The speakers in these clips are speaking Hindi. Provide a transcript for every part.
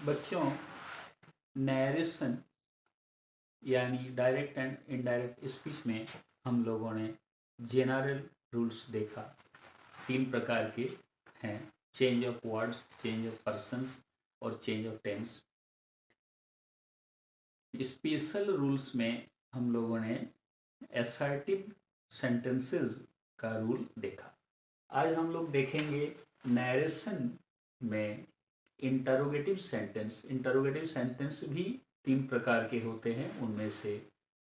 बच्चों, नैरेशन यानी डायरेक्ट एंड इनडायरेक्ट स्पीच में हम लोगों ने जनरल रूल्स देखा। 3 प्रकार के हैं: change of words, change of persons और change of tense. Special rules में हम लोगों ने असर्टिव सेंटेंसेस का रूल देखा। आज हम लोग देखेंगे नैरेशन में इंटरोगेटिव सेंटेंस। इंटरोगेटिव सेंटेंस भी 3 प्रकार के होते हैं। उनमें से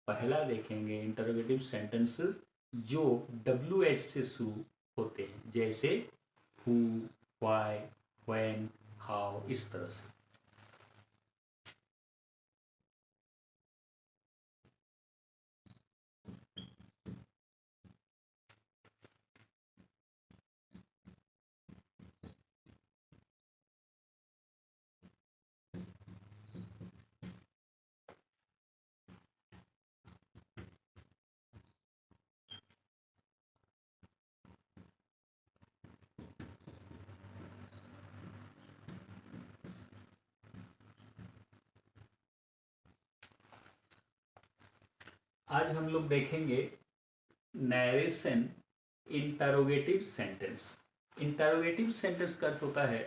पहला देखेंगे इंटरोगेटिव सेंटेंसेस जो WH से शुरू होते हैं, जैसे हु, व्हाई, व्हेन, हाउ, इस तरह से। आज हम लोग देखेंगे narration interrogative sentence. Interrogative sentence का अर्थ होता है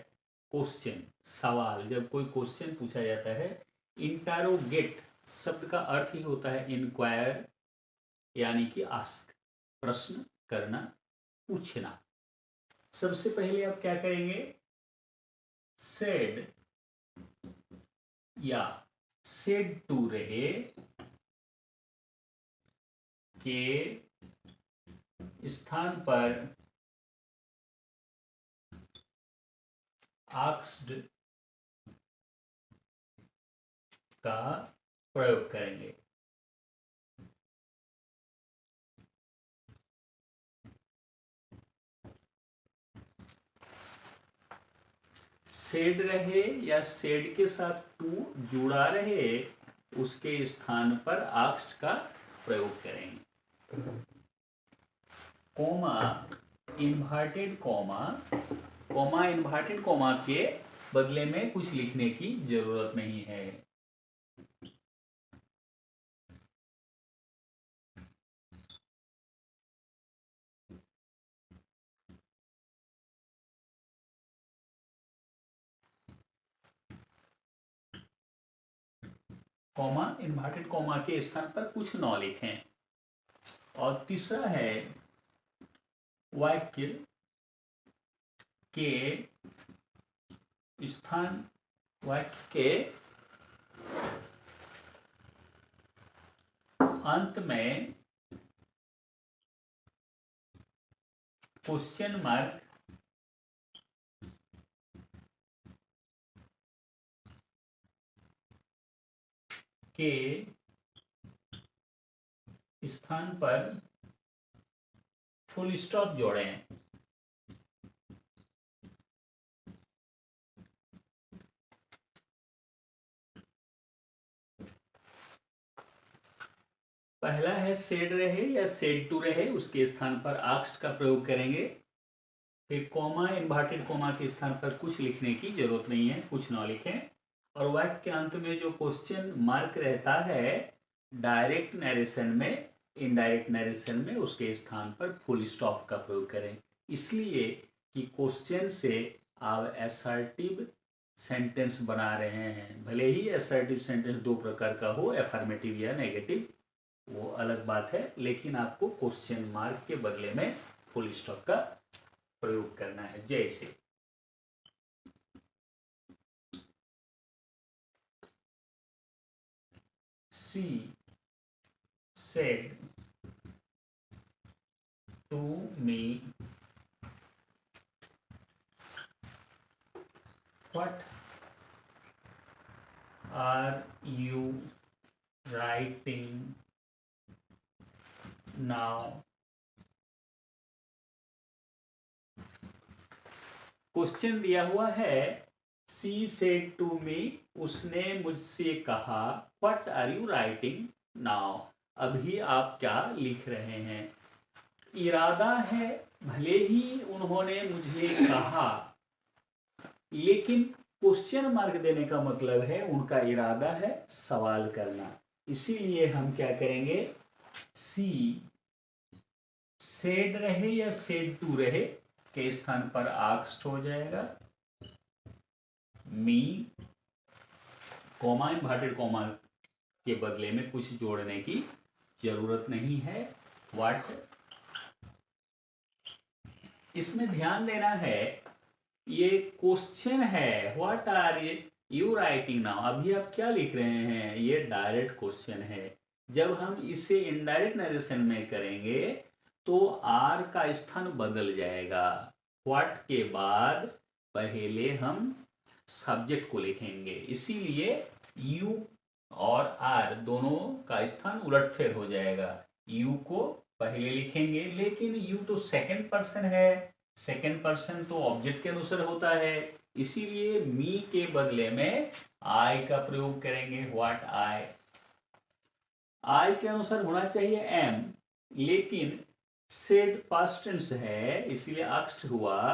क्वेश्चन, सवाल। जब कोई क्वेश्चन पूछा जाता है, इंटरोगेट शब्द का अर्थ ही होता है इंक्वायर, यानी कि आस्क, प्रश्न करना, पूछना। सबसे पहले आप क्या करेंगे? सेड या सेड टू रहे के स्थान पर आस्क्ड का प्रयोग करेंगे। सेड रहे या सेड के साथ टू जुड़ा रहे, उसके स्थान पर आस्क्ड का प्रयोग करेंगे। Comma, inverted comma, comma inverted comma के बदले में कुछ लिखने की जरूरत नहीं है। कॉमा, इन्वर्टेड कॉमा के स्थान पर कुछ न लिखें। और तीसरा है वाक्य के स्थान, वाक्य के अंत में क्वेश्चन मार्क के स्थान पर फुल स्टॉप जोड़ें। पहला है सेड रहे या सेड टू रहे, उसके स्थान पर आस्क्ड का प्रयोग करेंगे। फिर कॉमा, इन्वर्टेड कॉमा के स्थान पर कुछ लिखने की जरूरत नहीं है, कुछ ना लिखें। और वाक्य के अंत में जो क्वेश्चन मार्क रहता है डायरेक्ट नरेशन में, इनडायरेक्ट नरेशन में, उसके स्थान पर फुल स्टॉप का प्रयोग करें। इसलिए कि क्वेश्चन से आप असर्टिव सेंटेंस बना रहे हैं। भले ही असर्टिव सेंटेंस 2 प्रकार का हो, एफर्मेटिव या नेगेटिव, वो अलग बात है, लेकिन आपको क्वेश्चन मार्क के बदले में फुल स्टॉप का प्रयोग करना है। जैसे she said to me what are you writing now. Question दिया हुआ है, सी सेड टू मी, उसने मुझसे कहा, what are you writing now, अभी आप क्या लिख रहे हैं। इरादा है, भले ही उन्होंने मुझे कहा, लेकिन क्वेश्चन मार्क देने का मतलब है उनका इरादा है सवाल करना, इसीलिए हम क्या करेंगे, सी सेड रहे या सेड टू रहे के स्थान पर आस्क्ड हो जाएगा। मी कॉमा इन्वर्टेड कॉमा के बदले में कुछ जोड़ने की जरूरत नहीं है। व्हाट, इसमें ध्यान देना है ये क्वेश्चन है, what are you writing now, अभी आप क्या लिख रहे हैं, ये डायरेक्ट क्वेश्चन है। जब हम इसे इनडायरेक्ट नरेशन में करेंगे तो आर का स्थान बदल जाएगा। व्हाट के बाद पहले हम सब्जेक्ट को लिखेंगे, इसीलिए यू और आर दोनों का स्थान उलटफेर हो जाएगा। यू को पहले लिखेंगे, लेकिन यू तो सेकंड पर्सन है, सेकंड पर्सन तो ऑब्जेक्ट के अनुसार होता है, इसीलिए मी के बदले में आई का प्रयोग करेंगे। व्हाट आई के अनुसार होना चाहिए एम, लेकिन सेड पास्ट टेंस है इसलिए आस्क्ड हुआ,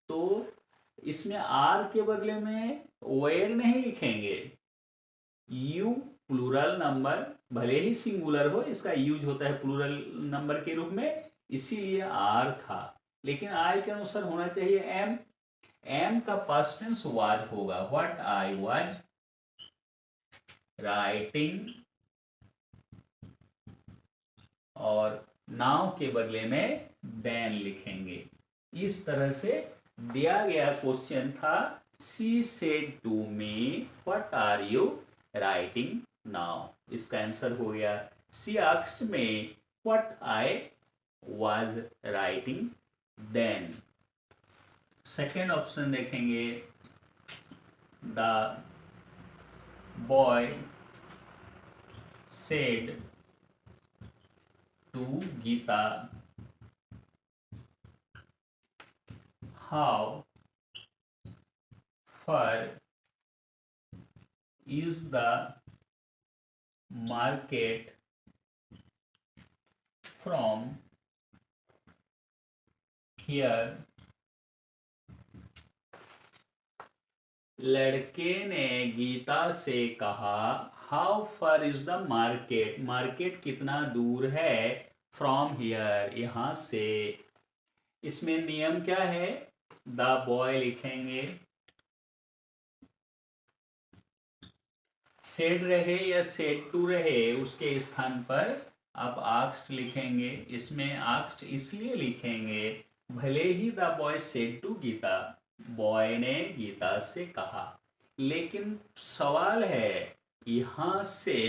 तो इसमें आर के बदले में वेयर नहीं लिखेंगे। यू प्लूरल नंबर भले ही सिंगुलर हो, इसका यूज होता है प्लूरल नंबर के रूप में, इसीलिए आर था, लेकिन आई के अनुसार होना चाहिए एम। एम का पास्ट टेंस वाज होगा। व्हाट आई वाज राइटिंग, और नाउ के बदले में देन लिखेंगे। इस तरह से दिया गया क्वेश्चन था, she said to me what are you writing now. इसका आंसर हो गया, she asked me what I was writing then. Second option देखेंगे, the boy said to Geeta how far is the market from here। लड़के ने गीता से कहा, how far is the market, market कितना दूर है, फ्रॉम हियर यहां से। इसमें नियम क्या है, द बॉय लिखेंगे, सेड रहे या सेड टू रहे उसके स्थान पर आप आस्क्ड लिखेंगे। इसमें आस्क्ड इसलिए लिखेंगे भले ही the boy said to Geeta, boy ने गीता से कहा, लेकिन सवाल है यहां से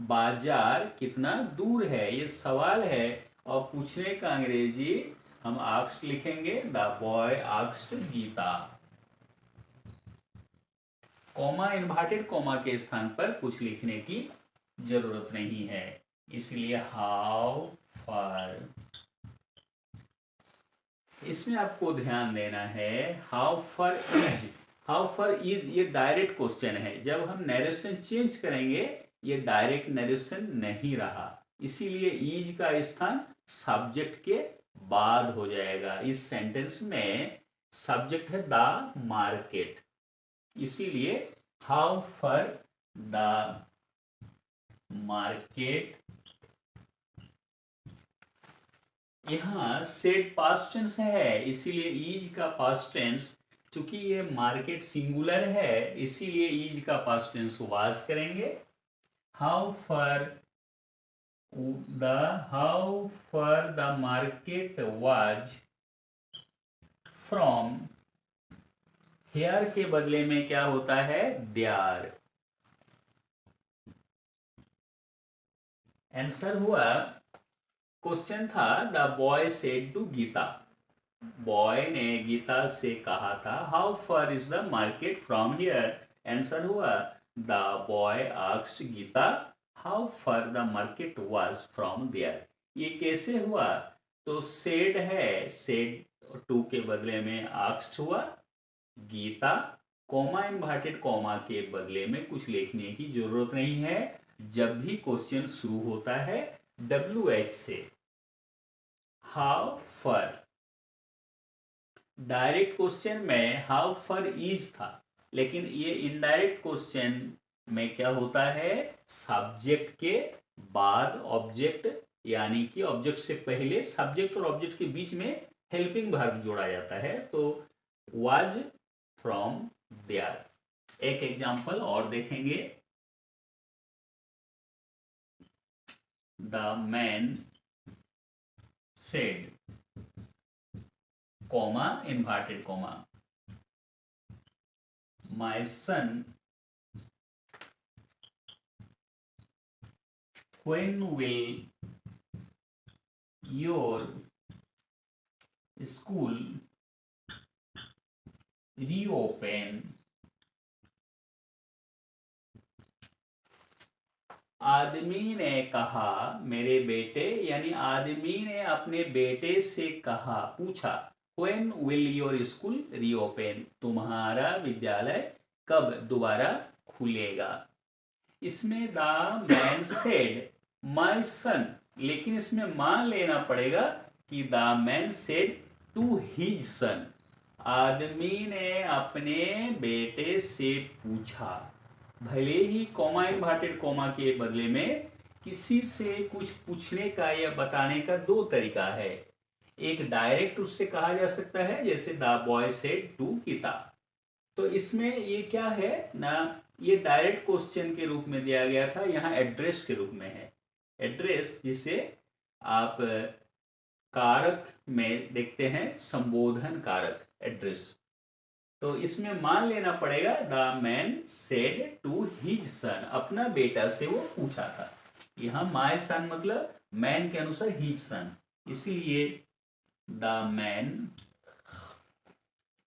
बाजार कितना दूर है, ये सवाल है, और पूछने का अंग्रेजी हम आस्क्ड लिखेंगे, the boy asked Geeta. Comma inverted comma के स्थान पर कुछ लिखने की जरूरत नहीं है, इसलिए हाउ फार। इसमें आपको ध्यान देना है, how far is, how far is ये डायरेक्ट क्वेश्चन है, जब हम नरेशन चेंज करेंगे ये डायरेक्ट नरेशन नहीं रहा, इसीलिए इज का स्थान सब्जेक्ट के बाद हो जाएगा। इस सेंटेंस में सब्जेक्ट है द मार्केट, इसीलिए हाउ फॉर द मार्केट। यहां सेड पास्ट टेंस है, इसीलिए इज का पास्ट टेंस, चूंकि ये मार्केट सिंगुलर है इसीलिए इज का पास्ट टेंस वाज करेंगे। How far the market was from here के बदले में क्या होता है, देयर। आंसर हुआ, क्वेश्चन था the boy said to Geeta, boy ने गीता से कहा था how far is the market from here. Answer हुआ, the boy asked Geeta how far the market was from there. ये कैसे हुआ, तो सेड है, सेड टू के बदले में आस्क्ड हुआ गीता, कॉमा इन्वर्टेड कॉमा के बदले में कुछ लिखने की जरूरत नहीं है। जब भी क्वेश्चन शुरू होता है WH से, हाउ फॉर, डायरेक्ट क्वेश्चन में हाउ फॉर इज था, लेकिन ये इनडायरेक्ट क्वेश्चन में क्या होता है, सब्जेक्ट के बाद ऑब्जेक्ट, यानी कि ऑब्जेक्ट से पहले सब्जेक्ट और ऑब्जेक्ट के बीच में हेल्पिंग वर्ब जोड़ा जाता है। तो वाज फ्रॉम देयर। एक एग्जांपल और देखेंगे, the man said, comma inverted comma, my son when will your school reopen? आदमी ने कहा, मेरे बेटे, यानी आदमी ने अपने बेटे से कहा, पूछा, when will your school reopen? तुम्हारा विद्यालय कब दोबारा खुलेगा। इसमें the man said my son, लेकिन इसमें मान लेना पड़ेगा कि the man said to his son, आदमी ने अपने बेटे से पूछा। भले ही कॉमा इन्वर्टेड कॉमा के बदले में किसी से कुछ पूछने का या बताने का दो तरीका है। एक डायरेक्ट उससे कहा जा सकता है, जैसे the boy said to Geeta. तो इसमें ये क्या है ना, ये डायरेक्ट क्वेश्चन के रूप में दिया गया था, यहाँ एड्रेस के रूप में है। एड्रेस जिसे आप कारक में देखते हैं, संबोधन कारक एड्रेस। तो इसमें मान लेना पड़ेगा the man said to his son, अपना बेटा से वो पूछा था। यहाँ माय सन मतलब मैन के अनुसार हिज सन, इसलिए the man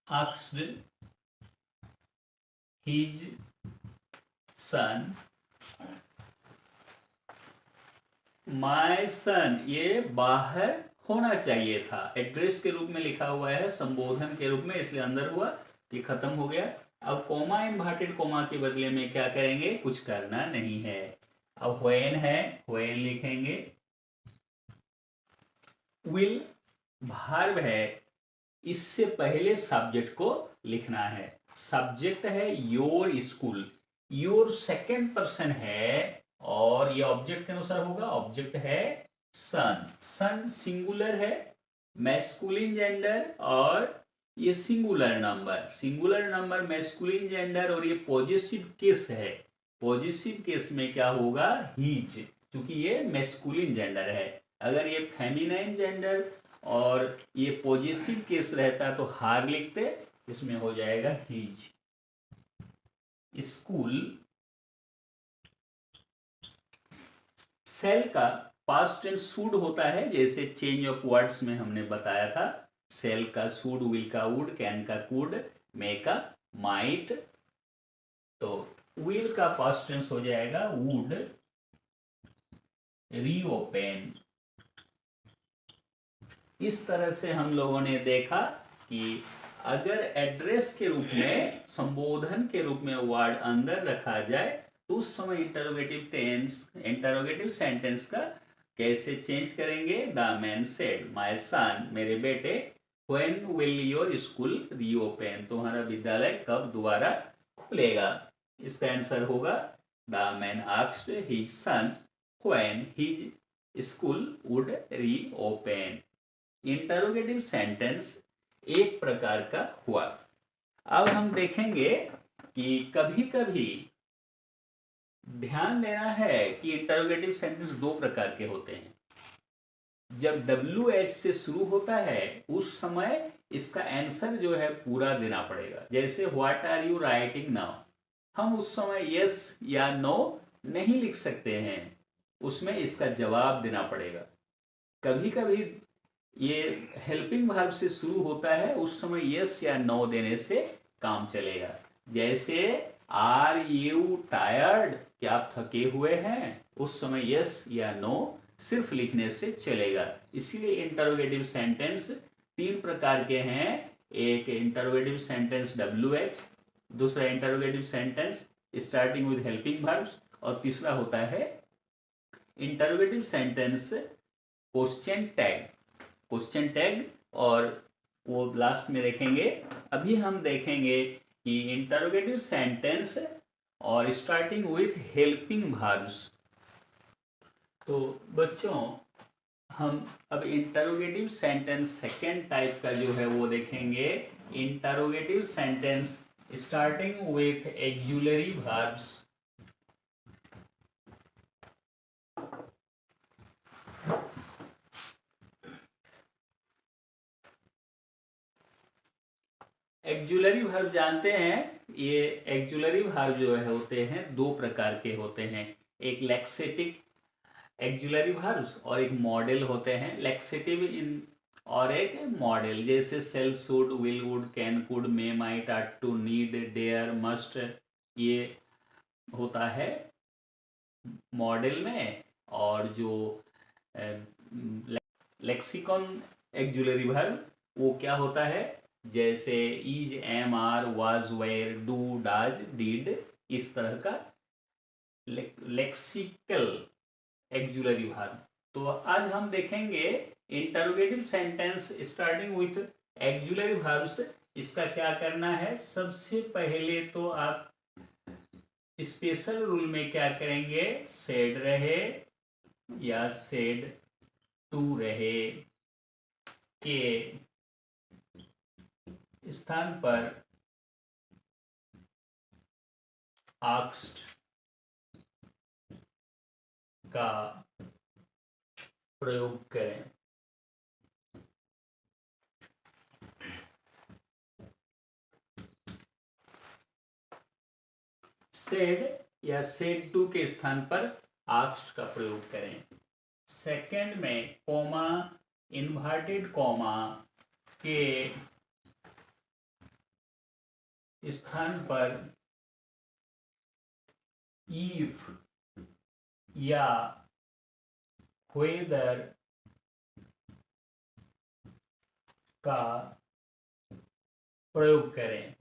asked his son, my son, ये बाहर होना चाहिए था। एड्रेस के रूप में लिखा हुआ है, संबोधन के रूप में, इसलिए अंदर हुआ, ये खत्म हो गया। अब कॉमा इन्वर्टेड कॉमा के बदले में क्या करेंगे, कुछ करना नहीं है। अब व्हेन है, व्हेन लिखेंगे। विल वर्ब है, इससे पहले सब्जेक्ट को लिखना है। सब्जेक्ट है your school, your second person है, और ये ऑब्जेक्ट के अनुसार होगा। ऑब्जेक्ट है सन, सन सिंगुलर है, मैस्कुलिन जेंडर, और ये singular number, singular number masculine gender, और ये पॉजिटिव केस है। पॉजिटिव केस में क्या होगा, हीज, क्योंकि ये मैस्कुलिन जेंडर है। अगर ये फेमिनाइन जेंडर और ये पॉजिटिव केस रहता तो हार लिखते, इसमें हो जाएगा हीज। स्कूल, सेल का पास्ट टेंस शुड होता है, जैसे चेंज ऑफ वर्ड्स में हमने बताया था। सेल का शुड, विल का वुड, कैन का कुड, मे का माइट। तो विल का पास्ट टेंस हो जाएगा वुड रीओपन। इस तरह से हम लोगों ने देखा कि अगर एड्रेस के रूप में, संबोधन के रूप में वर्ड अंदर रखा जाए तो उस समय इंटरोगेटिव टेंस, इंटरोगेटिव सेंटेंस का कैसे चेंज करेंगे। द मैन सेड माय सन, मेरे बेटे, when will your school reopen, तुम्हारा विद्यालय कब दोबारा खुलेगा। इसका आंसर होगा the man asked his son when his school would reopen. Interrogative sentence एक प्रकार का हुआ। अब हम देखेंगे कि कभी कभी ध्यान देना है कि इंटरोगेटिव सेंटेंस दो प्रकार के होते हैं। जब WH से शुरू होता है उस समय इसका आंसर जो है पूरा देना पड़ेगा। जैसे what are you writing now, हम उस समय यस या नो नहीं लिख सकते हैं, उसमें इसका जवाब देना पड़ेगा। कभी कभी ये हेल्पिंग वर्ब से शुरू होता है, उस समय यस या नो देने से काम चलेगा। जैसे आर यू टायर्ड, क्या आप थके हुए हैं, उस समय यस या नो सिर्फ लिखने से चलेगा। इसीलिए इंटरोगेटिव सेंटेंस तीन प्रकार के हैं। एक इंटरोगेटिव सेंटेंस WH, दूसरा interrogative sentence starting with helping verbs, और तीसरा होता है interrogative sentence question tag, question tag, और वो लास्ट में देखेंगे। अभी हम देखेंगे कि इंटरोगेटिव सेंटेंस और स्टार्टिंग विथ हेल्पिंग वर्ब्स। तो बच्चों हम अब इंटरोगेटिव सेंटेंस सेकेंड टाइप का जो है वो देखेंगे। Interrogative sentence starting with auxiliary verbs. Auxiliary verb जानते हैं, ये एक्जुलरी वर्ब जो है होते हैं दो प्रकार के होते हैं। एक लेक्सेटिव एक्जुलरी वर्ब्स और एक मॉडल होते हैं। लेक्सेटिव इन और एक मॉडल, जैसे shall, should, will, would, can, could, may, might, ought to, need, dare, must, ये होता है मॉडल में। और जो लेक्सिकॉन एक्जुलरी वर्ब वो क्या होता है, जैसे is, am, are, was, were, do, does, did, इस तरह का लेक्सिकल एक्जुलरी वर्ब। तो आज हम देखेंगे interrogative sentence starting with auxiliary verbs. इसका क्या करना है, सबसे पहले तो आप स्पेशल रूल में क्या करेंगे, सेड रहे या सेड टू रहे के स्थान पर आस्क्ड का प्रयोग करें। सेड या सेड टू के स्थान पर आस्क्ड का प्रयोग करें। सेकंड में कॉमा, इन्वर्टेड कॉमा के स्थान पर इफ या व्हेदर का प्रयोग करें।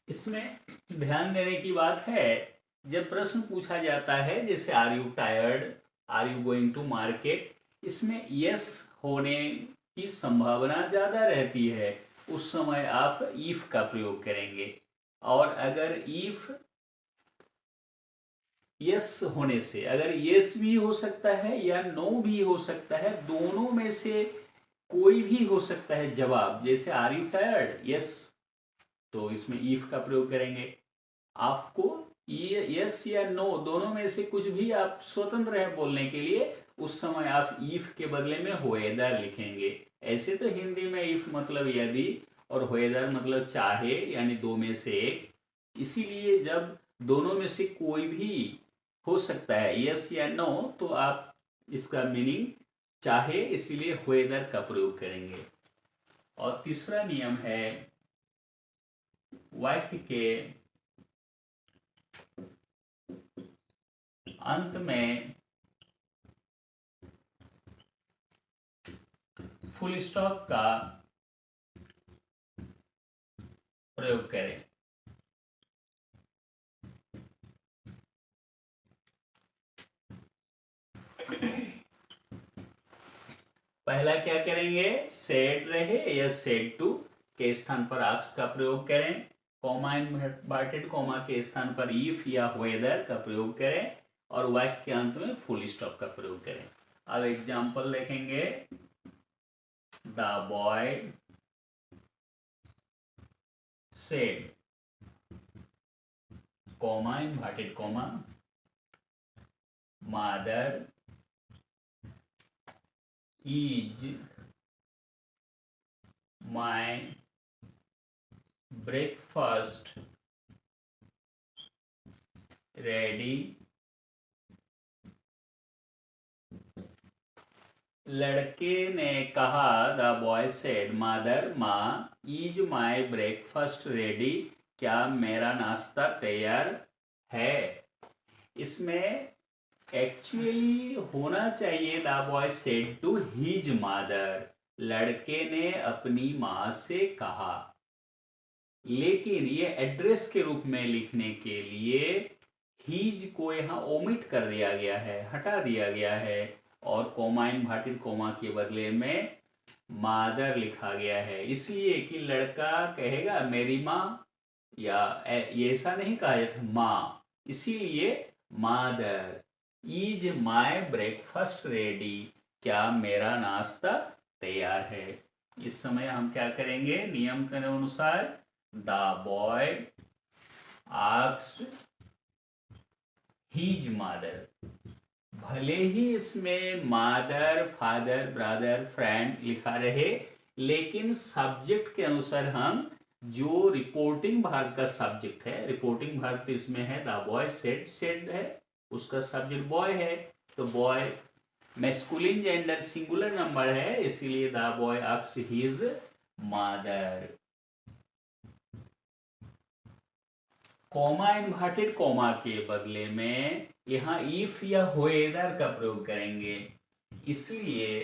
इसमें ध्यान देने की बात है, जब प्रश्न पूछा जाता है जैसे are you tired, are you going to market, इसमें यस होने की संभावना ज्यादा रहती है, उस समय आप इफ का प्रयोग करेंगे। और अगर इफ यस होने से, अगर यस भी हो सकता है या नो भी हो सकता है, दोनों में से कोई भी हो सकता है जवाब, जैसे आर यू टायर्ड, यस, तो इसमें इफ का प्रयोग करेंगे। आपको यस या नो दोनों में से कुछ भी आप स्वतंत्र है बोलने के लिए, उस समय आप इफ के बदले में व्हेदर लिखेंगे। ऐसे तो हिंदी में इफ मतलब यदि और व्हेदर मतलब चाहे, यानी दो में से एक। इसीलिए जब दोनों में से कोई भी हो सकता है यस या नो, तो आप इसका मीनिंग चाहे, इसीलिए व्हेदर का प्रयोग करेंगे। और तीसरा नियम है वाक्य के अंत में फुल स्टॉप का प्रयोग करें। पहला क्या करेंगे, सेड रहे या सेड टू के स्थान पर आस्क्ड का प्रयोग करें। कॉमा, इन्वर्टेड कॉमा के स्थान पर इफ या व्हेदर का प्रयोग करें। और वाक्य के अंत में फुल स्टॉप का प्रयोग करें। अब एग्जाम्पल देखेंगे। The boy said, comma, inverted comma, mother is my breakfast ready। लड़के ने कहा, द बॉय सेड, मदर, माँ, इज माई ब्रेकफास्ट रेडी, क्या मेरा नाश्ता तैयार है। इसमें एक्चुअली होना चाहिए the boy said to his mother, लड़के ने अपनी माँ से कहा, लेकिन ये एड्रेस के रूप में लिखने के लिए हिज को यहाँ ओमिट कर दिया गया है, हटा दिया गया है, और कॉमा, इन्वर्टेड कॉमा के बदले में मादर लिखा गया है, इसलिए कि लड़का कहेगा मेरी माँ, या ये ऐसा नहीं कहा जाता माँ, इसीलिए मादर। इज माय ब्रेकफास्ट रेडी, क्या मेरा नाश्ता तैयार है। इस समय हम क्या करेंगे, नियम के अनुसार the boy asked his mother. भले ही इसमें मादर, फादर, ब्रदर, फ्रेंड लिखा रहे, लेकिन सब्जेक्ट के अनुसार हम जो रिपोर्टिंग भाग का सब्जेक्ट है, रिपोर्टिंग भाग तो इसमें है द बॉय सेड, सेड है, उसका सब्जेक्ट बॉय है, तो boy masculine gender singular number है, इसीलिए the boy asked his mother. Comma inverted comma के बदले में यहाँ इफ या व्हेदर का प्रयोग करेंगे, इसलिए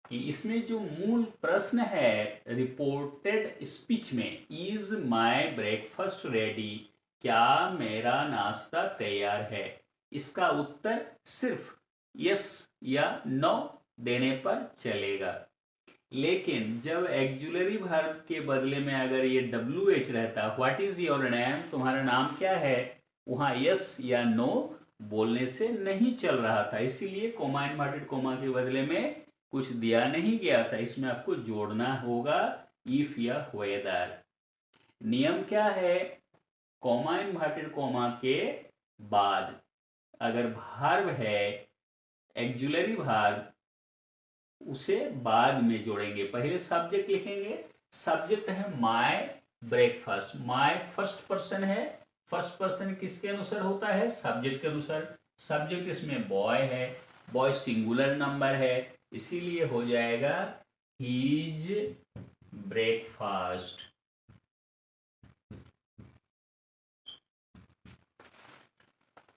कि इसमें जो मूल प्रश्न है रिपोर्टेड स्पीच में, इज माय ब्रेकफास्ट रेडी, क्या मेरा नाश्ता तैयार है, इसका उत्तर सिर्फ यस या नो देने पर चलेगा। लेकिन जब एक्जुलरी वर्ब के बदले में अगर ये WH रहता, व्हाट इज योर नेम, तुम्हारा नाम क्या है, वहां यस या नो बोलने से नहीं चल रहा था, इसीलिए कोमा इन्वर्टेड कोमा के बदले में कुछ दिया नहीं गया था, इसमें आपको जोड़ना होगा इफ या वेदर। नियम क्या है, कोमा इन्वर्टेड कोमा के बाद अगर भार्ब है, एक्जुलरी भार्ब, उसे बाद में जोड़ेंगे, पहले सब्जेक्ट लिखेंगे, सब्जेक्ट है my breakfast, my first person है, फर्स्ट पर्सन किसके अनुसार होता है, सब्जेक्ट के अनुसार, सब्जेक्ट इसमें बॉय है, बॉय सिंगुलर नंबर है, इसीलिए हो जाएगा हीज ब्रेकफास्ट।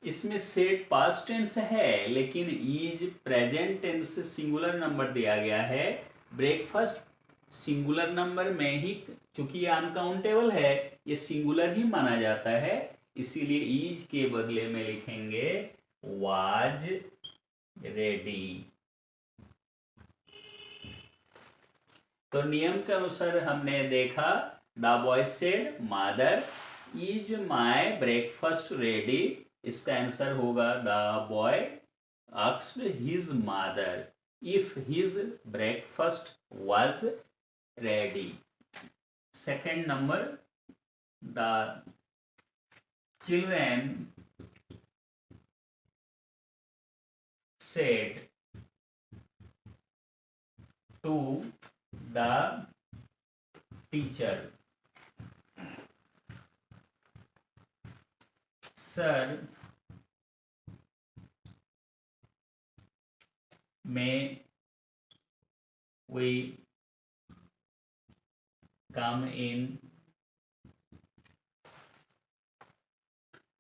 इसमें सेड पास्ट टेंस है, लेकिन is present tense singular number दिया गया है, ब्रेकफास्ट सिंगुलर नंबर में ही, चूंकि ये अनकाउंटेबल है, ये सिंगुलर ही माना जाता है, इसीलिए इज के बदले में लिखेंगे वाज रेडी। तो नियम के अनुसार हमने देखा, the boy said mother, is my breakfast ready, इसका आंसर होगा the boy asked his mother if his breakfast was ready. Second number, the children said to the teacher, sir, may we come in।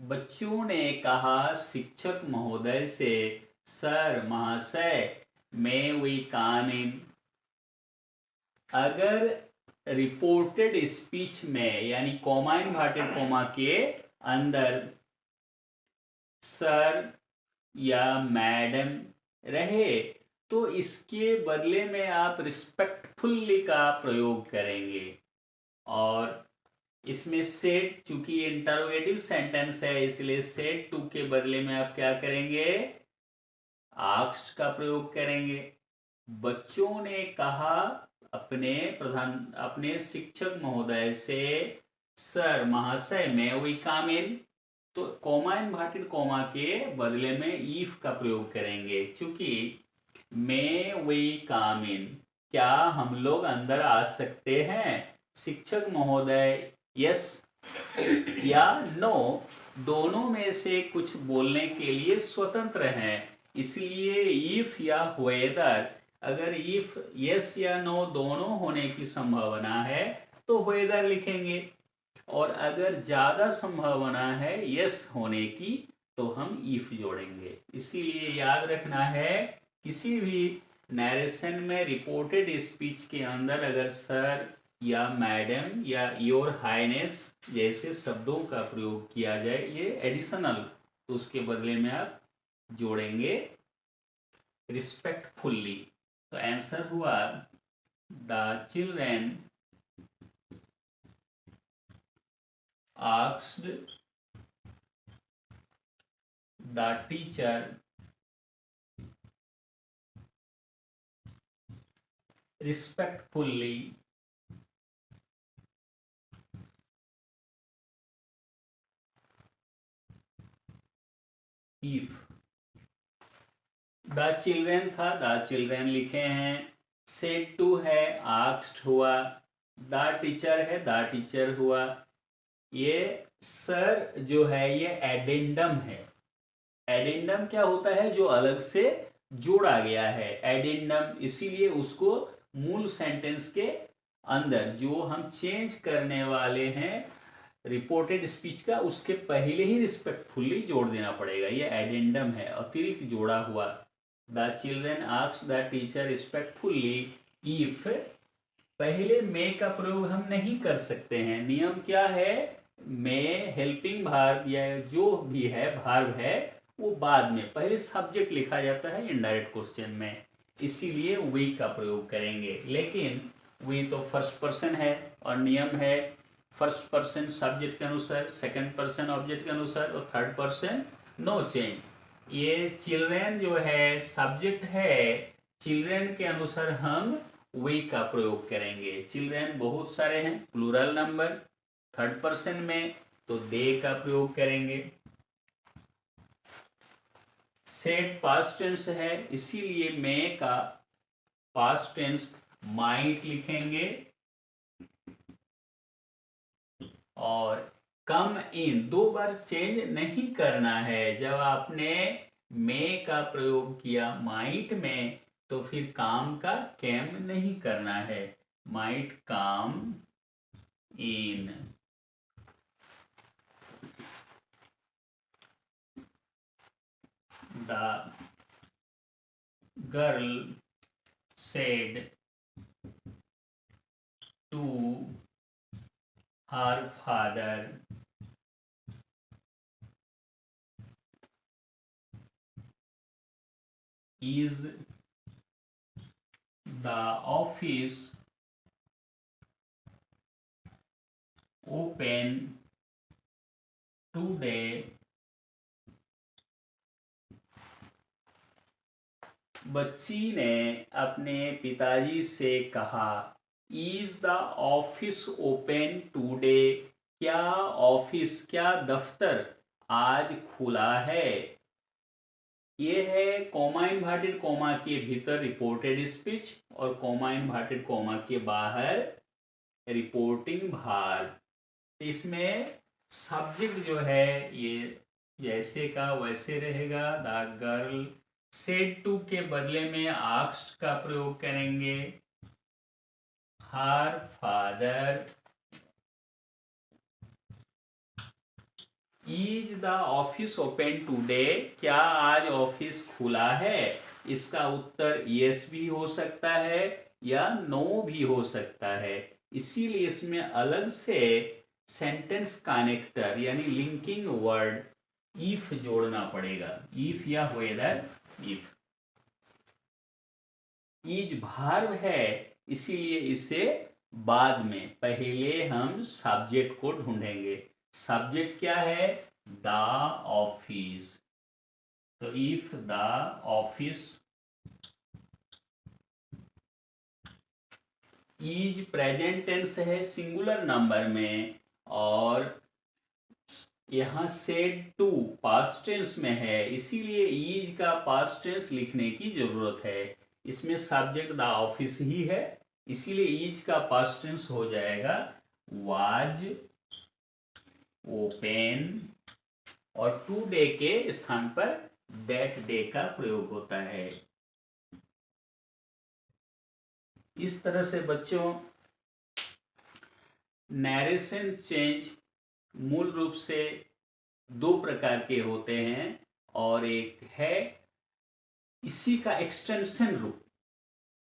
बच्चों ने कहा शिक्षक महोदय से, सर महाशय, मे वी कम इन। अगर रिपोर्टेड स्पीच में यानी कॉमा इन्वर्टेड कॉमा के अंदर सर या मैडम रहे, तो इसके बदले में आप रिस्पेक्टफुल्ली का प्रयोग करेंगे, और इसमें सेड, चूंकि इंटरोगेटिव सेंटेंस है, इसलिए सेड टू के बदले में आप क्या करेंगे, आस्क्ड का प्रयोग करेंगे। बच्चों ने कहा अपने शिक्षक महोदय से, सर महाशय, मैं वी कम इन, तो कॉमा इन्वर्टेड कॉमा के बदले में इफ का प्रयोग करेंगे, क्योंकि मे वी कम इन, क्या हम लोग अंदर आ सकते हैं। शिक्षक महोदय यस या नो दोनों में से कुछ बोलने के लिए स्वतंत्र हैं, इसलिए इफ या वेदर, अगर इफ यस या नो दोनों होने की संभावना है तो वेदर लिखेंगे, और अगर ज्यादा संभावना है यस होने की तो हम इफ जोड़ेंगे। इसीलिए याद रखना है, किसी भी नरेशन में रिपोर्टेड स्पीच के अंदर अगर सर या मैडम या योर हाइनेस जैसे शब्दों का प्रयोग किया जाए, ये एडिशनल, तो उसके बदले में आप जोड़ेंगे रिस्पेक्टफुल्ली। तो आंसर हुआ The children asked the teacher respectfully if the children था, द चिल्ड्रेन लिखे हैं, सेड टू है, आस्क्ड हुआ, द टीचर है, द टीचर हुआ। ये सर जो है ये एडेंडम है। एडेंडम क्या होता है? जो अलग से जोड़ा गया है, एडेंडम। इसीलिए उसको मूल सेंटेंस के अंदर जो हम चेंज करने वाले हैं रिपोर्टेड स्पीच का, उसके पहले ही रिस्पेक्टफुली जोड़ देना पड़ेगा। ये एडेंडम है, अतिरिक्त जोड़ा हुआ। The children asked the teacher respectfully if, पहले मे का प्रयोग हम नहीं कर सकते हैं। नियम क्या है? मे हेल्पिंग भार्ब या जो भी है भार्ब है वो बाद में, पहले सब्जेक्ट लिखा जाता है इनडायरेक्ट क्वेश्चन में, इसीलिए वी का प्रयोग करेंगे। लेकिन वी तो फर्स्ट पर्सन है और नियम है फर्स्ट पर्सन सब्जेक्ट के अनुसार, सेकंड पर्सन ऑब्जेक्ट के अनुसार और थर्ड पर्सन नो चेंज। ये चिल्ड्रेन जो है सब्जेक्ट है, चिल्ड्रेन के अनुसार हम वी का प्रयोग करेंगे। चिल्ड्रेन बहुत सारे हैं, प्लूरल नंबर, थर्ड पर्सन में तो दे का प्रयोग करेंगे। सेड पास्ट टेंस है, इसीलिए मे का पास्ट टेंस माइट लिखेंगे। और कम इन दो बार चेंज नहीं करना है। जब आपने मे का प्रयोग किया माइट में तो फिर काम का कैम नहीं करना है। Might come in. The girl said to her father is the office open today? बच्ची ने अपने पिताजी से कहा, is the office open today? क्या ऑफिस, क्या दफ्तर आज खुला है? ये है कॉमा इन्वर्टेड कॉमा के भीतर रिपोर्टेड स्पीच और कॉमा इन्वर्टेड कॉमा के बाहर रिपोर्टिंग भार्ब। इसमें सब्जेक्ट जो है ये जैसे का वैसे रहेगा। द गर्ल सेड टू के बदले में आस्क्ड का प्रयोग करेंगे। Her father is the office open today? क्या आज ऑफिस खुला है? इसका उत्तर यस भी हो सकता है या नो भी हो सकता है। इसीलिए इसमें अलग से सेंटेंस कनेक्टर यानी लिंकिंग वर्ड इफ जोड़ना पड़ेगा। इफ या वेदर इफ। इज भार्ब है, इसीलिए इसे बाद में, पहले हम सब्जेक्ट को ढूंढेंगे। सब्जेक्ट क्या है? The office. तो if the office is present tense है सिंगुलर नंबर में, और यहां सेड टू पास्ट टेंस में है, इसीलिए इज का पास्ट टेंस लिखने की जरूरत है। इसमें सब्जेक्ट द ऑफिस ही है, इसीलिए इज का पास्ट टेंस हो जाएगा वाज ओपन, और टू डे के स्थान पर दैट डे का प्रयोग होता है। इस तरह से बच्चों नैरेशन चेंज मूल रूप से दो प्रकार के होते हैं, और एक है इसी का एक्सटेंशन रूप।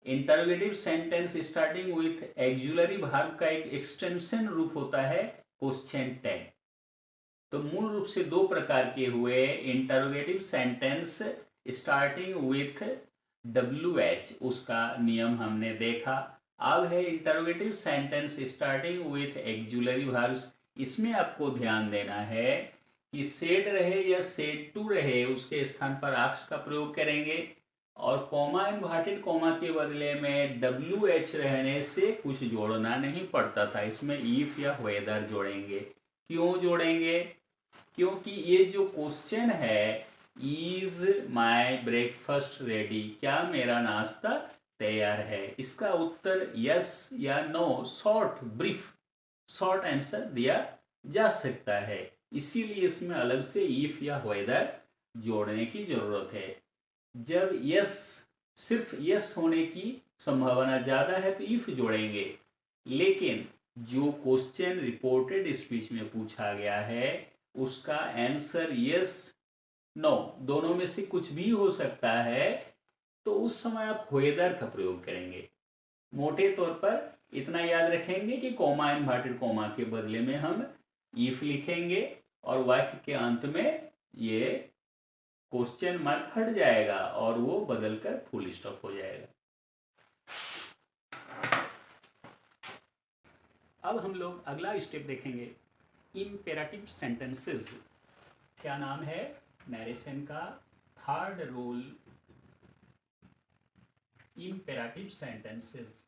Interrogative sentence starting with auxiliary verb का एक एक्सटेंशन रूप होता है क्वेश्चन टैग। तो मूल रूप से दो प्रकार के हुए। Interrogative sentence starting with WH, उसका नियम हमने देखा। अब है interrogative sentence starting with auxiliary verbs. इसमें आपको ध्यान देना है कि सेड रहे या सेड टू रहे उसके स्थान पर आक्स का प्रयोग करेंगे, और कॉमा इन्वर्टेड कॉमा के बदले में डब्ल्यू एच रहने से कुछ जोड़ना नहीं पड़ता था, इसमें इफ या वेदर जोड़ेंगे। क्यों जोड़ेंगे? क्योंकि ये जो क्वेश्चन है, इज माई ब्रेकफास्ट रेडी, क्या मेरा नाश्ता तैयार है, इसका उत्तर यस या no, short brief short answer दिया जा सकता है। इसीलिए इसमें अलग से इफ या वेदर जोड़ने की जरूरत है। जब यस, सिर्फ यस होने की संभावना ज्यादा है तो इफ जोड़ेंगे, लेकिन जो क्वेश्चन रिपोर्टेड स्पीच में पूछा गया है उसका आंसर यस नो दोनों में से कुछ भी हो सकता है, तो उस समय आप वेदर का प्रयोग करेंगे। मोटे तौर पर इतना याद रखेंगे कि कॉमा इन्वर्टेड कॉमा के बदले में हम इफ लिखेंगे और वाक्य के अंत में ये क्वेश्चन मार्क हट जाएगा और वो बदलकर फुल स्टॉप हो जाएगा। अब हम लोग अगला स्टेप देखेंगे, इम्पेरेटिव सेंटेंसेस। क्या नाम है नरेशन का? Third rule, imperative sentences.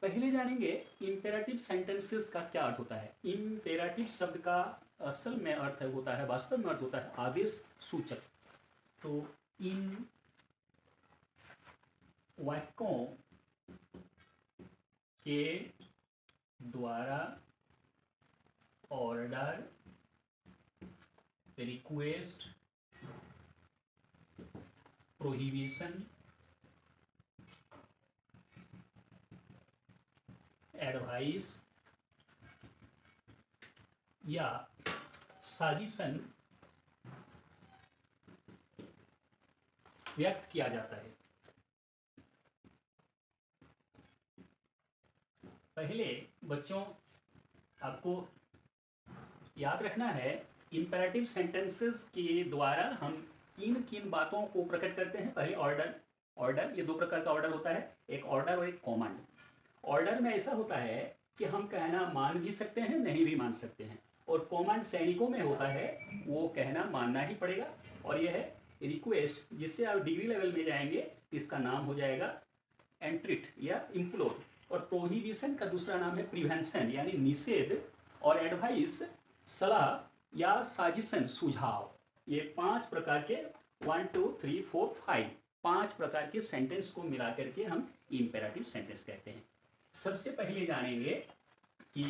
पहले जानेंगे इम्पेरेटिव सेंटेंसेस का क्या अर्थ होता है। इम्पेरेटिव शब्द का असल में अर्थ होता है, वास्तव में अर्थ होता है आदेश सूचक। तो इन वाक्यों के द्वारा ऑर्डर, रिक्वेस्ट, प्रोहिबिशन, एडवाइस या साजिशन व्यक्त किया जाता है। पहले बच्चों आपको याद रखना है, इंपेरेटिव सेंटेंसेस के द्वारा हम किन किन बातों को प्रकट करते हैं। पहले ऑर्डर, ऑर्डर ये दो प्रकार का ऑर्डर होता है, एक ऑर्डर और एक कमांड। ऑर्डर में ऐसा होता है कि हम कहना मान भी सकते हैं, नहीं भी मान सकते हैं, और कमांड सैनिकों में होता है, वो कहना मानना ही पड़ेगा। और यह है रिक्वेस्ट, जिससे आप डिग्री लेवल में जाएंगे इसका नाम हो जाएगा एंट्रिट या इम्प्लोर। और प्रोहिबिशन का दूसरा नाम है प्रिवेंशन यानी निषेध। और एडवाइस सलाह या साजिशन सुझाव। ये 5 प्रकार के 1 2 3 4 5 5 प्रकार के सेंटेंस को मिला करके हम इंपेरेटिव सेंटेंस कहते हैं। सबसे पहले जानेंगे कि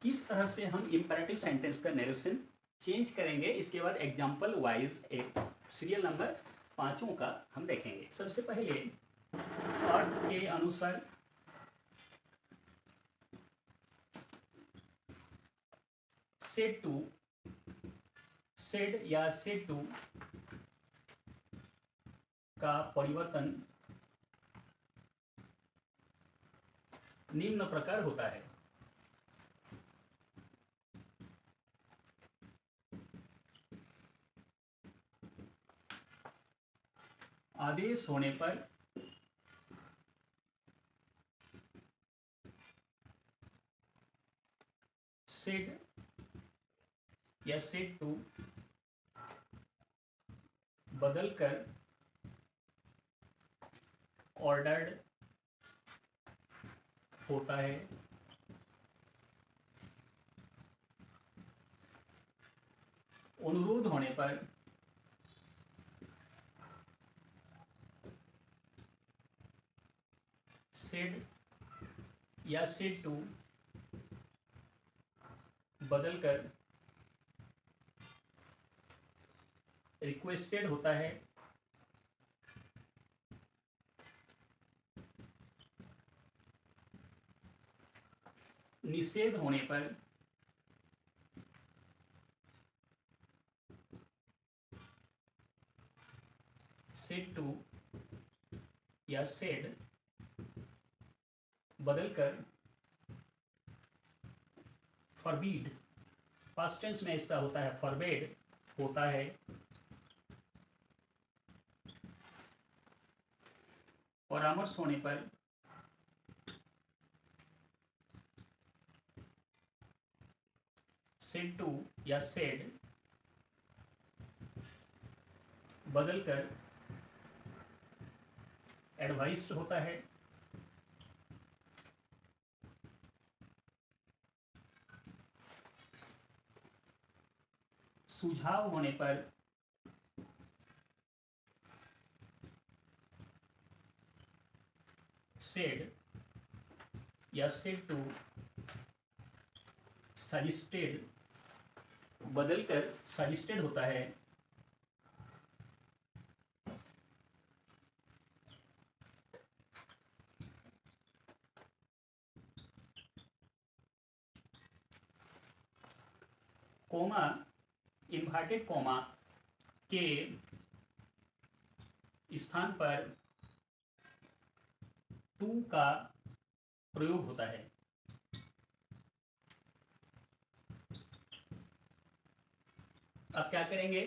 किस तरह से हम इंपेरेटिव सेंटेंस का नरेशन चेंज करेंगे। इसके बाद एग्जाम्पल वाइज एक सीरियल नंबर 5 का हम देखेंगे। सबसे पहले अर्थ के अनुसार सेड टू, सेड या सेड टू का परिवर्तन निम्न प्रकार होता है। आदेश होने पर सेड या सेड टू बदलकर ऑर्डर्ड होता है। अनुरोध होने पर सेड या सेड टू बदलकर रिक्वेस्टेड होता है। निषेध होने पर सेड टू या सेड बदलकर फॉरबीड पास्ट टेंस में इसका होता है फॉरबेड, होता है। परामर्श होने पर सेड टू या सेड बदलकर एडवाइस्ड होता है। सुझाव होने पर सेड या सेड टू सजेस्टेड बदलकर सजेस्टेड होता है। कोमा, इन्वर्टेड कोमा के स्थान पर टू का प्रयोग होता है। अब क्या करेंगे,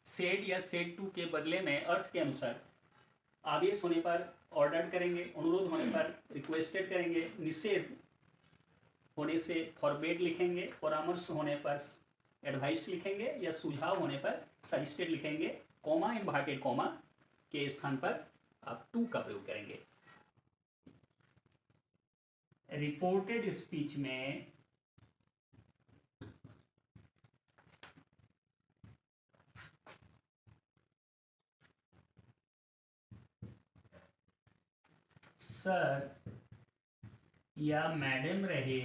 सेड या सेड टू के बदले में अर्थ के अनुसार आदेश होने पर ऑर्डर्ड करेंगे, अनुरोध होने पर रिक्वेस्टेड करेंगे, निषेध होने से फॉरबेड लिखेंगे, परामर्श होने पर एडवाइस्ड लिखेंगे या सुझाव होने पर सजेस्टेड लिखेंगे। कॉमा इन्वर्टेड कॉमा के स्थान पर आप टू का प्रयोग करेंगे। रिपोर्टेड स्पीच में सर या मैडम रहे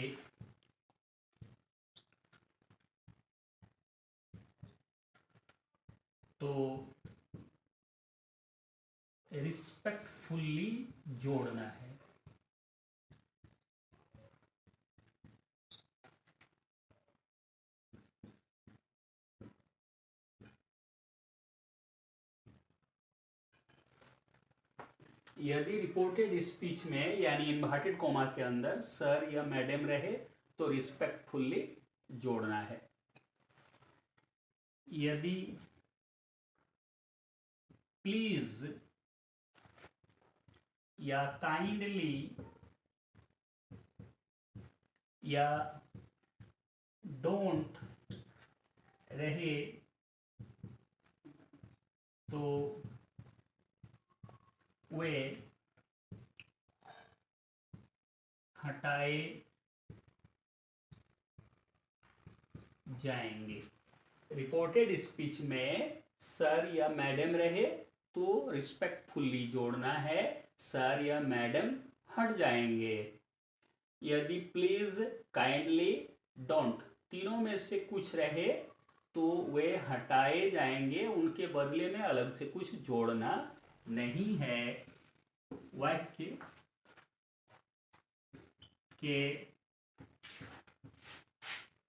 तो रिस्पेक्टफुल्ली जोड़ना है। यदि रिपोर्टेड स्पीच में यानी इन्वर्टेड कॉमा के अंदर सर या मैडम रहे तो रिस्पेक्टफुल्ली जोड़ना है। यदि प्लीज या काइंडली या डोंट रहे तो वे हटाए जाएंगे। रिपोर्टेड स्पीच में सर या मैडम रहे तो रिस्पेक्टफुल्ली जोड़ना है, सर या मैडम हट जाएंगे। यदि प्लीज, काइंडली, डोंट तीनों में से कुछ रहे तो वे हटाए जाएंगे, उनके बदले में अलग से कुछ जोड़ना नहीं है। वाक्य के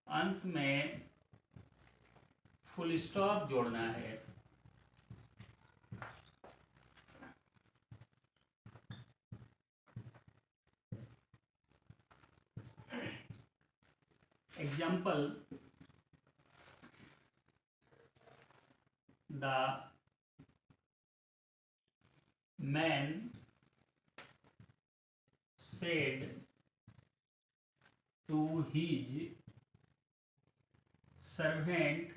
अंत में फुल स्टॉप जोड़ना है। Example, the man said to his servant,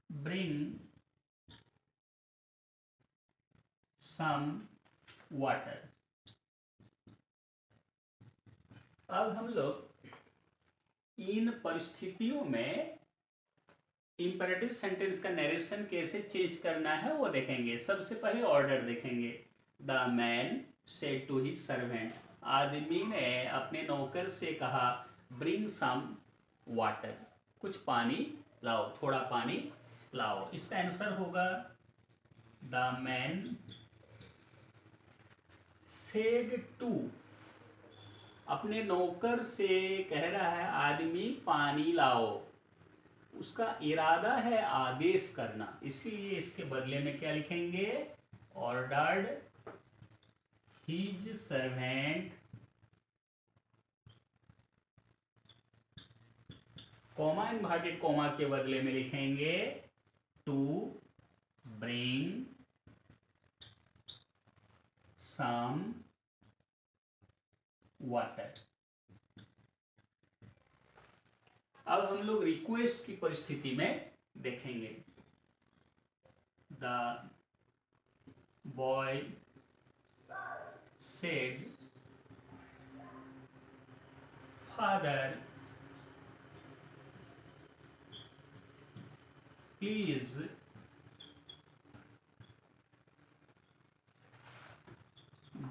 bring some water। अब हम लोग इन परिस्थितियों में इंपरेटिव सेंटेंस का नरेशन कैसे चेंज करना है वो देखेंगे। सबसे पहले ऑर्डर देखेंगे। The man said to his servant, आदमी ने अपने नौकर से कहा, ब्रिंग सम वाटर, कुछ पानी लाओ, थोड़ा पानी लाओ। इसका आंसर होगा द मैन सेड टू, अपने नौकर से कह रहा है आदमी पानी लाओ, उसका इरादा है आदेश करना, इसीलिए इसके बदले में क्या लिखेंगे, ordered his servant comma inverted comma के बदले में लिखेंगे टू ब्रिंग सम वाटर। अब हम लोग रिक्वेस्ट की परिस्थिति में देखेंगे। The boy said father please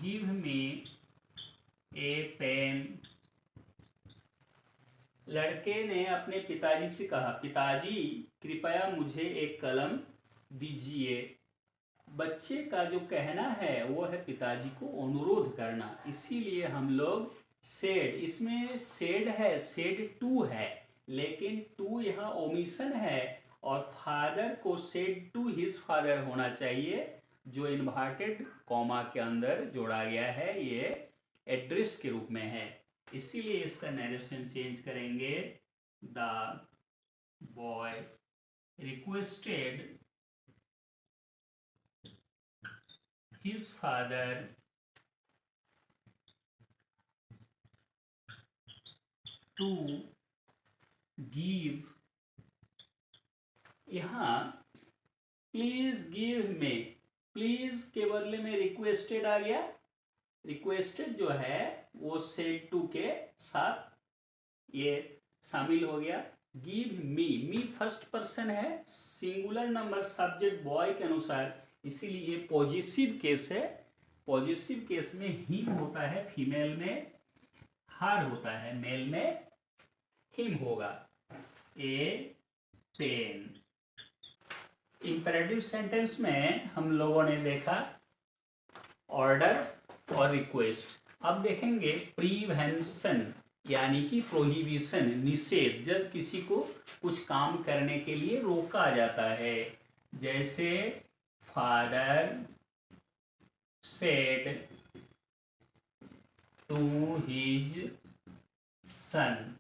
give me a pen. लड़के ने अपने पिताजी से कहा, पिताजी कृपया मुझे एक कलम दीजिए। बच्चे का जो कहना है वो है पिताजी को अनुरोध करना, इसीलिए हम लोग सेड, इसमें सेड है, सेड टू है, लेकिन टू यहाँ ओमिशन है और फादर को सेड टू हिज फादर होना चाहिए, जो इन्वर्टेड कॉमा के अंदर जोड़ा गया है, ये एड्रेस के रूप में है, इसीलिए इसका नरेशन चेंज करेंगे। The boy requested his father to give, यहाँ प्लीज गिव में, प्लीज के बदले में रिक्वेस्टेड आ गया। रिक्वेस्टेड जो है वो सेड टू के साथ ये शामिल हो गया। गिव मी, मी फर्स्ट पर्सन है, सिंगुलर नंबर सब्जेक्ट बॉय के अनुसार, इसीलिए ये पॉजिटिव केस है। पॉजिटिव केस में हिम होता है, फीमेल में हार होता है, मेल में हिम होगा। ए पेन। इंपेरेटिव सेंटेंस में हम लोगों ने देखा ऑर्डर और रिक्वेस्ट। अब देखेंगे प्रीवेंशन, यानी कि प्रोहिबिशन, निषेध, जब किसी को कुछ काम करने के लिए रोका जाता है, जैसे father said to his son,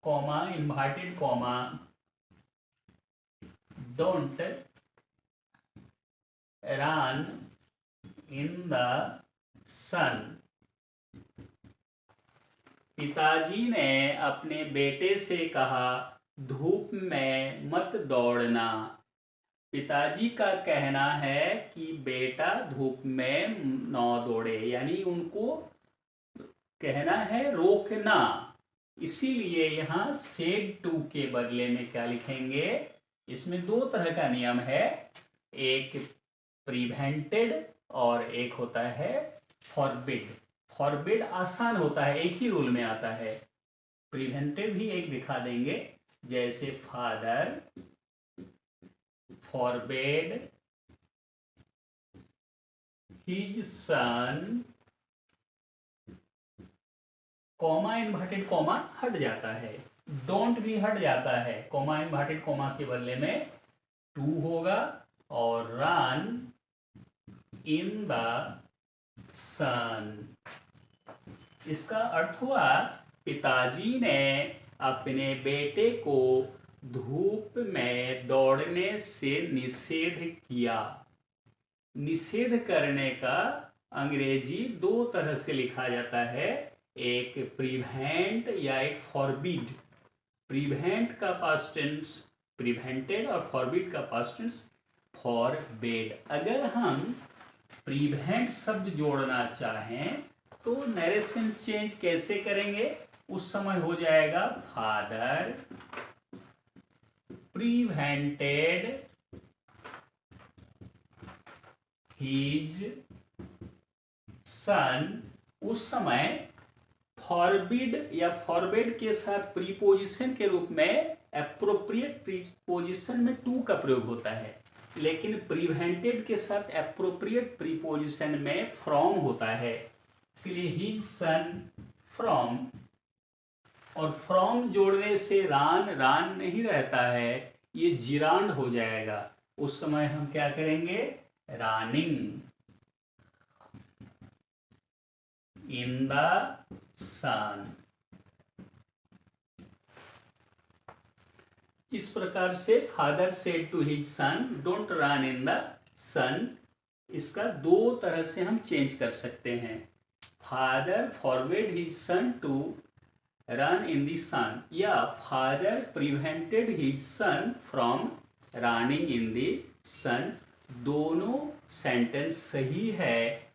comma inverted comma, don't run in the sun. पिताजी ने अपने बेटे से कहा धूप में मत दौड़ना। पिताजी का कहना है कि बेटा धूप में न दौड़े, यानी उनको कहना है रोकना, इसीलिए यहाँ सेड टू के बदले में क्या लिखेंगे। इसमें दो तरह का नियम है, एक प्रिवेंटेड और एक होता है फॉरबिड। फॉरबिड आसान होता है, एक ही रूल में आता है। प्रिवेंटेड भी एक दिखा देंगे, जैसे father forbade his son, comma inverted comma हट जाता है, डोंट भी हट जाता है, कॉमा इन्वर्टेड कॉमा के बदले में टू होगा, और रन इन द सन। इसका अर्थ हुआ पिताजी ने अपने बेटे को धूप में दौड़ने से निषेध किया। निषेध करने का अंग्रेजी दो तरह से लिखा जाता है, एक प्रिवेंट या एक फॉरबिड। प्रिवेंट का पास्ट टेंस प्रिवेंटेड और फॉरबिड का पास्ट टेंस फॉरबेड। अगर हम प्रिवेंट शब्द जोड़ना चाहें तो नरेशन चेंज कैसे करेंगे, उस समय हो जाएगा फादर प्रिवेंटेड हिज सन। उस समय फॉरबिड या फॉरबेड के साथ प्रीपोजिशन के रूप में एप्रोप्रिएट प्रीपोजिशन में टू का प्रयोग होता है, लेकिन प्रिवेंटेड के साथ एप्रोप्रिएट प्रीपोजिशन में फ्रॉम होता है, इसलिए हिज सन फ्रॉम। और फ्रॉम जोड़ने से रान रान नहीं रहता है, ये जिरांड हो जाएगा। उस समय हम क्या करेंगे, रानिंग इन द सन। इस प्रकार से father said to his son don't run in the sun, इसका दो तरह से हम चेंज कर सकते हैं। Father forward his son to run in the sun, या father prevented his son from running in the sun. दोनों सेंटेंस सही है,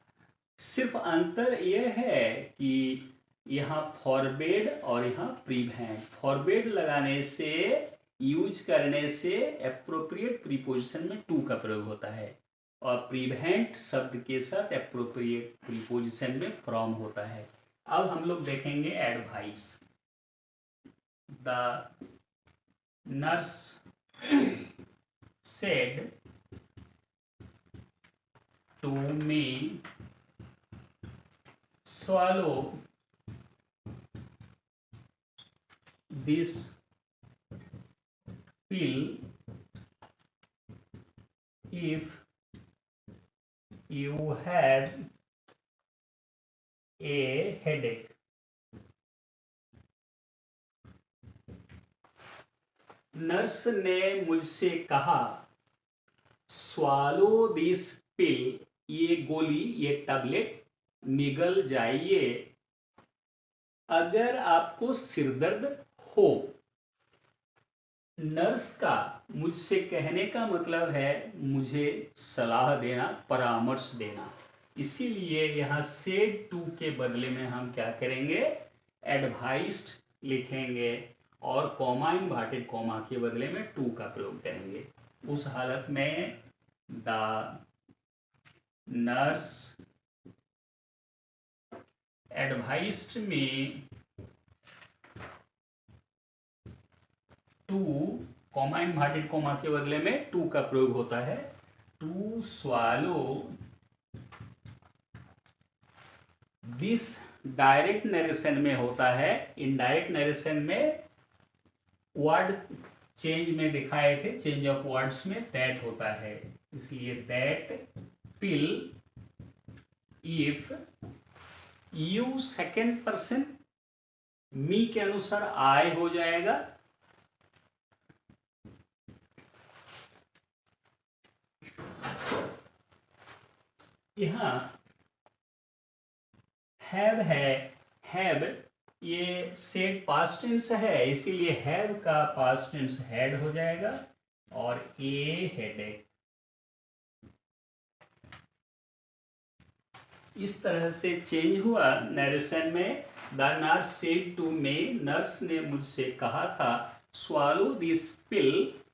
सिर्फ अंतर यह है कि यहाँ फॉरबेड और यहाँ प्रिवेंट। फॉरबेड लगाने से, यूज करने से एप्रोप्रिएट प्रीपोजिशन में टू का प्रयोग होता है, और प्रिवेंट शब्द के साथ एप्रोप्रिएट प्रीपोजिशन में फ्रॉम होता है। अब हम लोग देखेंगे advice. The nurse said to me swallow this pill if you have a headache। नर्स ने मुझसे कहा स्वालो दिस पिल, ये गोली, ये टैबलेट निगल जाइए अगर आपको सिरदर्द हो। नर्स का मुझसे कहने का मतलब है मुझे सलाह देना, परामर्श देना। इसीलिए यहाँ सेड टू के बदले में हम क्या करेंगे, एडवाइस्ड लिखेंगे, और कॉमा इन्वर्टेड कॉमा के बदले में टू का प्रयोग करेंगे। उस हालत में the nurse advised me to, comma inverted comma के बदले में टू का प्रयोग होता है, to swallow this. Direct narration में होता है, इनडायरेक्ट नरेशन में वर्ड चेंज में दिखाए थे, चेंज ऑफ वर्ड्स में दैट होता है, इसलिए that pill if you, second person me के अनुसार आई हो जाएगा, यहां हैव है, हैव ये सेड पास्ट टेंस है, इसीलिए हैव का पास्ट टेंस हैड हो जाएगा, और ए हेडेक। इस तरह से चेंज हुआ नरेशन में। The nurse said to me, nurse ने मुझसे कहा था swallow this pill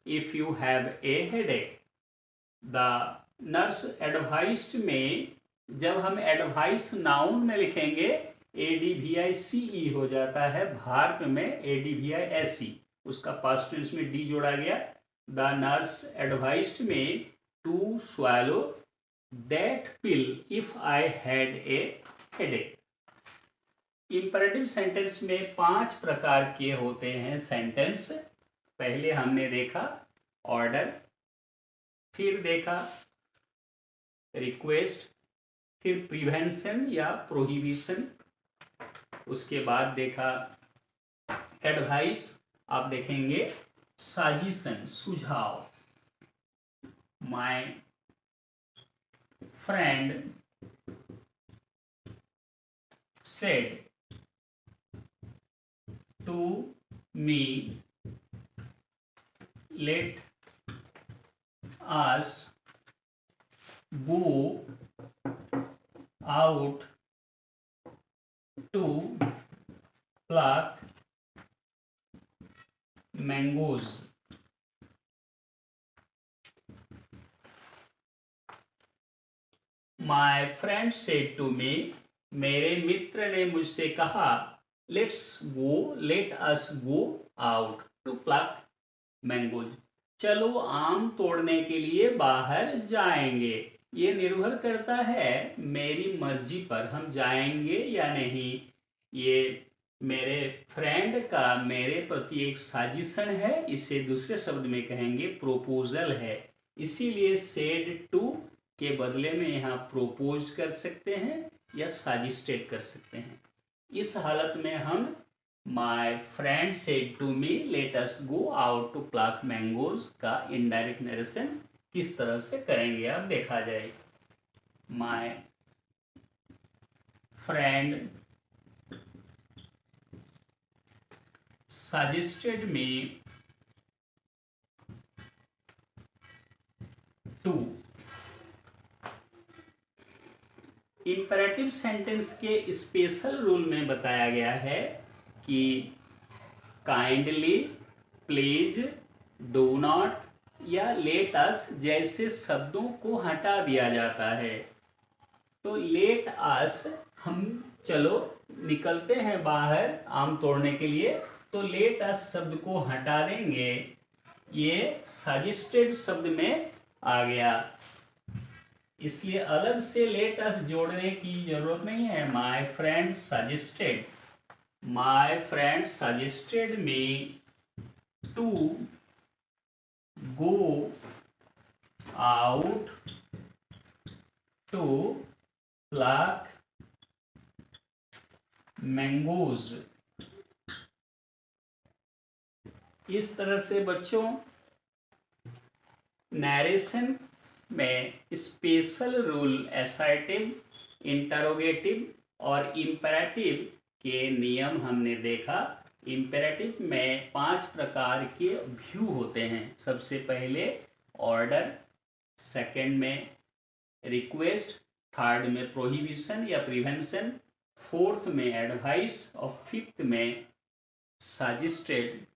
if you have a headache. The nurse advised me, जब हम एडवाइस नाउन में लिखेंगे ADVICE हो जाता है, भार्ब में ADVISE, उसका पास्ट टेंस में डी जोड़ा गया। The nurse advised me to swallow that pill if I had a headache. Imperative sentence में 5 प्रकार के होते हैं सेंटेंस। पहले हमने देखा ऑर्डर, फिर देखा रिक्वेस्ट, फिर प्रिवेंशन या प्रोहिबिशन, उसके बाद देखा एडवाइस, आप देखेंगे सजेशन, सुझाव। My friend said to me let us go out to pluck mangoes। My friend said to me, मेरे मित्र ने मुझसे कहा let's go, let us go out to pluck mangoes, चलो आम तोड़ने के लिए बाहर जाएंगे। ये निर्भर करता है मेरी मर्जी पर, हम जाएंगे या नहीं। ये मेरे फ्रेंड का मेरे प्रति एक साजिशन है, इसे दूसरे शब्द में कहेंगे प्रोपोजल है। इसीलिए सेड टू के बदले में यहाँ प्रोपोज कर सकते हैं या साजिस्टेड कर सकते हैं। इस हालत में हम my friend said to me let us go out to pluck mangoes का इनडायरेक्ट नरेशन किस तरह से करेंगे अब देखा जाए। My friend suggested me to। Imperative sentence के स्पेशल रूल में बताया गया है कि काइंडली, प्लीज, डू नॉट या लेट अस जैसे शब्दों को हटा दिया जाता है। तो लेट अस, हम चलो निकलते हैं बाहर आम तोड़ने के लिए, तो लेट अस शब्द को हटा देंगे, ये सजेस्टेड शब्द में आ गया, इसलिए अलग से लेट अस जोड़ने की जरूरत नहीं है। My friend suggested me to go out to pluck mangoes. इस तरह से बच्चों नरेशन में स्पेशल रूल असर्टिव, इंटरोगेटिव और इम्पेरेटिव के नियम हमने देखा। इम्पेरेटिव में 5 प्रकार के व्यू होते हैं। सबसे पहले ऑर्डर, सेकंड में रिक्वेस्ट, थर्ड में प्रोहिबिशन या प्रिवेंशन, फोर्थ में एडवाइस और फिफ्थ में सजेस्टेड